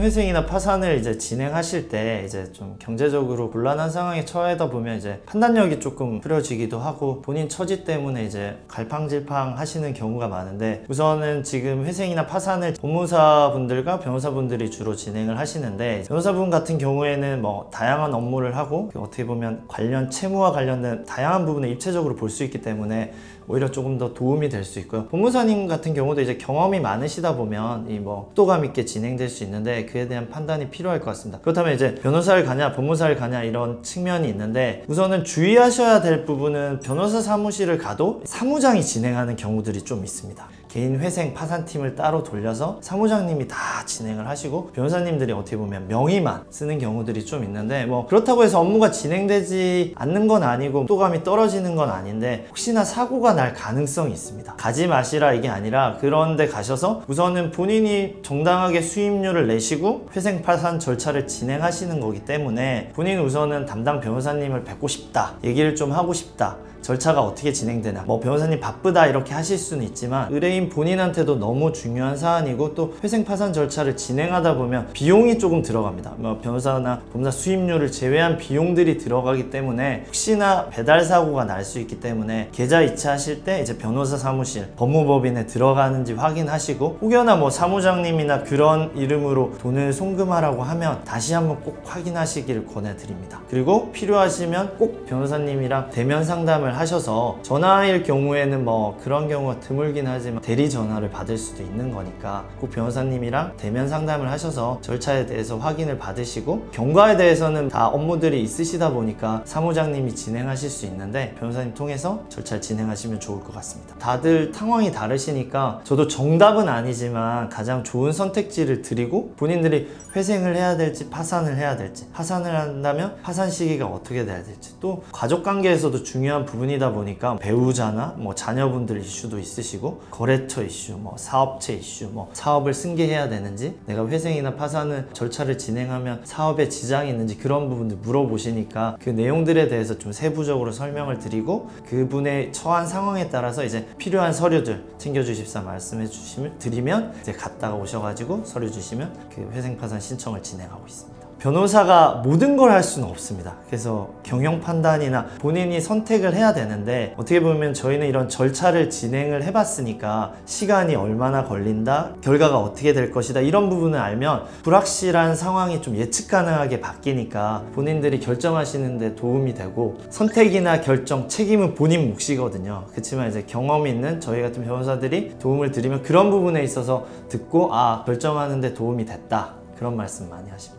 회생이나 파산을 이제 진행하실 때 이제 좀 경제적으로 곤란한 상황에 처하다 보면 이제 판단력이 조금 흐려지기도 하고 본인 처지 때문에 이제 갈팡질팡 하시는 경우가 많은데, 우선은 지금 회생이나 파산을 법무사분들과 변호사분들이 주로 진행을 하시는데, 변호사분 같은 경우에는 뭐 다양한 업무를 하고 어떻게 보면 관련 채무와 관련된 다양한 부분을 입체적으로 볼 수 있기 때문에 오히려 조금 더 도움이 될 수 있고요. 법무사님 같은 경우도 이제 경험이 많으시다 보면 이 뭐 속도감 있게 진행될 수 있는데 그에 대한 판단이 필요할 것 같습니다. 그렇다면 이제 변호사를 가냐 법무사를 가냐 이런 측면이 있는데, 우선은 주의하셔야 될 부분은 변호사 사무실을 가도 사무장이 진행하는 경우들이 좀 있습니다. 개인 회생 파산팀을 따로 돌려서 사무장님이 다 진행을 하시고 변호사님들이 어떻게 보면 명의만 쓰는 경우들이 좀 있는데, 뭐 그렇다고 해서 업무가 진행되지 않는 건 아니고 속도감이 떨어지는 건 아닌데 혹시나 사고가 날 가능성이 있습니다. 가지 마시라 이게 아니라 그런 데 가셔서 우선은 본인이 정당하게 수임료를 내시고 회생 파산 절차를 진행하시는 거기 때문에 본인 우선은 담당 변호사님을 뵙고 싶다, 얘기를 좀 하고 싶다, 절차가 어떻게 진행되나, 뭐 변호사님 바쁘다 이렇게 하실 수는 있지만 의뢰인 본인한테도 너무 중요한 사안이고, 또 회생 파산 절차를 진행하다 보면 비용이 조금 들어갑니다. 뭐 변호사나 법무사 수임료를 제외한 비용들이 들어가기 때문에 혹시나 배달 사고가 날 수 있기 때문에 계좌 이체하실 때 이제 변호사 사무실 법무법인에 들어가는지 확인하시고, 혹여나 뭐 사무장님이나 그런 이름으로 돈을 송금하라고 하면 다시 한번 꼭 확인하시기를 권해드립니다. 그리고 필요하시면 꼭 변호사님이랑 대면 상담을 하셔서, 전화일 경우에는 뭐 그런 경우가 드물긴 하지만 대리 전화를 받을 수도 있는 거니까 꼭 변호사님이랑 대면 상담을 하셔서 절차에 대해서 확인을 받으시고, 경과에 대해서는 다 업무들이 있으시다 보니까 사무장님이 진행하실 수 있는데 변호사님 통해서 절차를 진행하시면 좋을 것 같습니다. 다들 상황이 다르시니까 저도 정답은 아니지만 가장 좋은 선택지를 드리고, 본인들이 회생을 해야 될지 파산을 해야 될지, 파산을 한다면 파산 시기가 어떻게 돼야 될지, 또 가족관계에서도 중요한 부분이다 보니까 배우자나 뭐 자녀분들 이슈도 있으시고, 거래처 이슈, 뭐 사업체 이슈, 뭐 사업을 승계해야 되는지, 내가 회생이나 파산을 절차를 진행하면 사업에 지장이 있는지, 그런 부분들 물어보시니까 그 내용들에 대해서 좀 세부적으로 설명을 드리고, 그분의 처한 상황에 따라서 이제 필요한 서류들 챙겨주십사 말씀해 주시면 드리면 이제 갔다가 오셔가지고 서류 주시면 그 회생 파산 신청을 진행하고 있습니다. 변호사가 모든 걸 할 수는 없습니다. 그래서 경영 판단이나 본인이 선택을 해야 되는데, 어떻게 보면 저희는 이런 절차를 진행을 해봤으니까 시간이 얼마나 걸린다, 결과가 어떻게 될 것이다, 이런 부분을 알면 불확실한 상황이 좀 예측 가능하게 바뀌니까 본인들이 결정하시는 데 도움이 되고, 선택이나 결정, 책임은 본인 몫이거든요. 그렇지만 이제 경험이 있는 저희 같은 변호사들이 도움을 드리면 그런 부분에 있어서 듣고 결정하는 데 도움이 됐다, 그런 말씀 많이 하십니다.